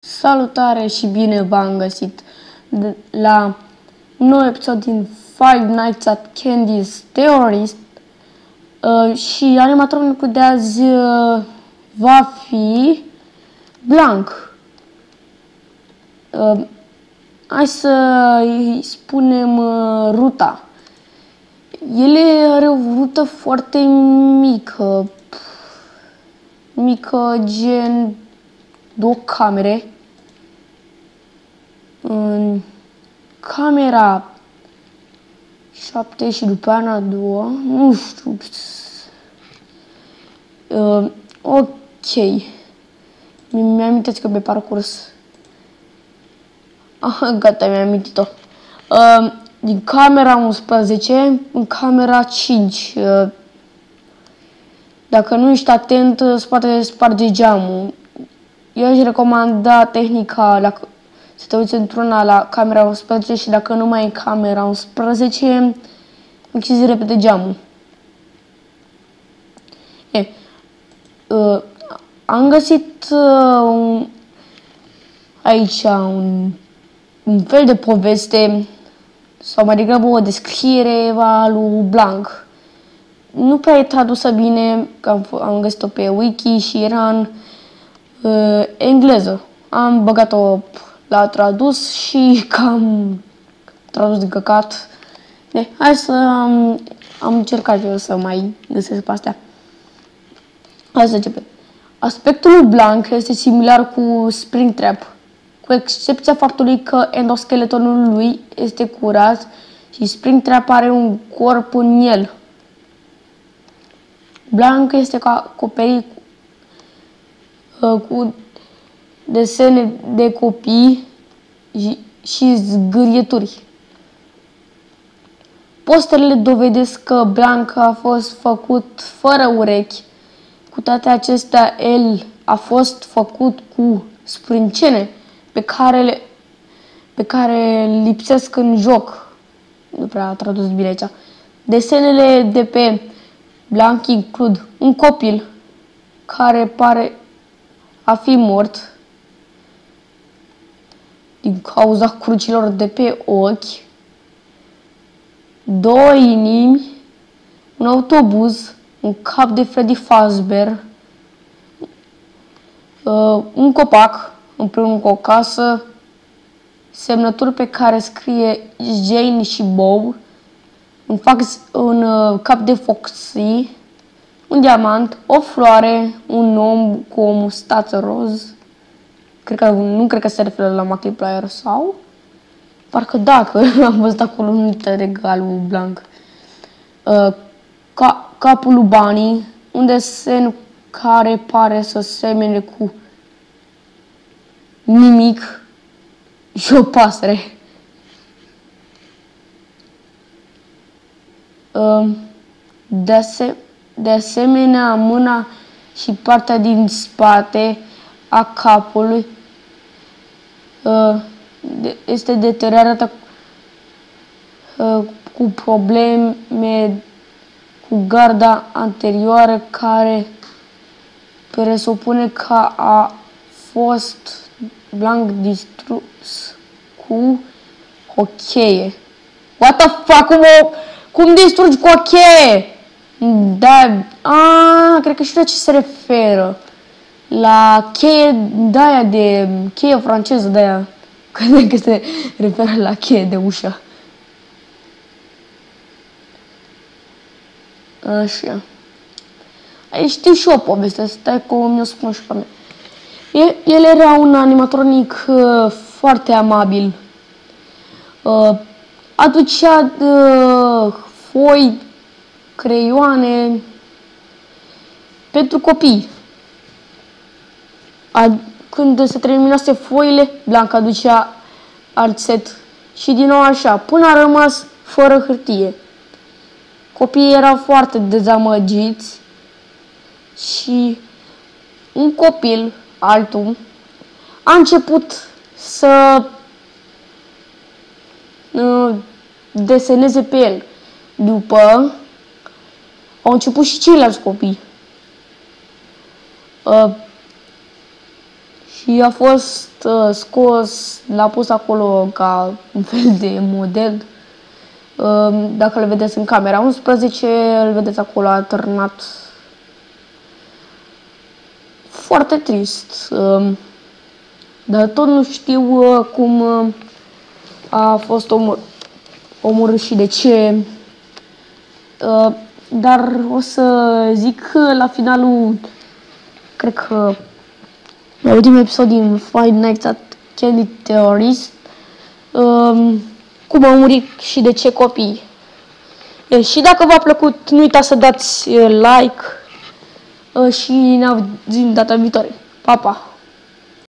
Salutare și bine v-am găsit la un nou episod din Five Nights at Candy's Terrorist și animatorul de azi va fi Blanc. Hai să îi spunem ruta. El are o rută foarte mică, gen 2 camere. În camera 7 și după aia 2, nu știu. Ok. Mi-am amintit că pe parcurs. Gata, mi-am amintit-o. Din camera 11 în camera 5. Dacă nu ești atent, îți poate sparge geamul. Eu aș recomanda tehnica să te uiți într-una la camera 11 și dacă nu mai e camera 11, închizi repede geamul. Am găsit aici un fel de poveste, sau mai degrabă o descriere a lui Blanc. Nu prea e tradusă bine, că am găsit-o pe wiki și era în engleză. Am băgat-o la tradus și cam tradus din căcat. Hai să am încercat eu să mai găsesc pe astea. Hai să începem. Aspectul lui Blanc este similar cu Springtrap, cu excepția faptului că endoskeletonul lui este curat și Springtrap are un corp în el. Blanc este acoperit cu desene de copii și zgârieturi. Posterele dovedesc că Blanc a fost făcut fără urechi. Cu toate acestea, el a fost făcut cu sprâncene pe care lipsesc în joc. Nu prea a tradus bine aici. Desenele de pe Blanc includ un copil care pare a fi mort din cauza crucilor de pe ochi, 2 inimi, un autobuz, un cap de Freddy Fazbear, un copac împreună cu o casă, semnături pe care scrie Jane și Bob, un cap de Foxy, un diamant, o floare, un om cu o mustață roz. Nu cred că se referă la Markiplier sau? Parcă dacă am văzut acolo un regal lui Blanc. Capul lui Bunny, un desen care pare să semene cu nimic și o pasăre. De asemenea, mâna și partea din spate a capului este deteriorată cu probleme cu garda anterioară, care presupune că a fost Blanc distrus cu o cheie. What the fuck? Cum distrugi cu o cheie? Da, cred că știu la ce se referă. La cheie de-aia de cheie franceză de-aia. Cred că se referă la cheie de ușă. Așa. Aici știu și o poveste, stai că mi-o spun și pe mine. El era un animatronic foarte amabil. Aducea foi, creioane pentru copii. Când se terminase foile, Blanc aducea alt set și din nou așa, până a rămas fără hârtie. Copiii erau foarte dezamăgiți și un copil, altul, a început să deseneze pe el. După au început și ceilalți copii. Și și a fost scos, l-a pus acolo ca un fel de model. Dacă îl vedeți în camera 11, îl vedeți acolo atârnat. Foarte trist. Dar tot nu știu cum a fost omorât și de ce. Dar o să zic la finalul, cred că la ultimul episod din Five Nights at Candy Terrorist, cum au murit și de ce copii. Și dacă v-a plăcut, nu uitați să dați like și ne auzim data viitoare. Pa, pa!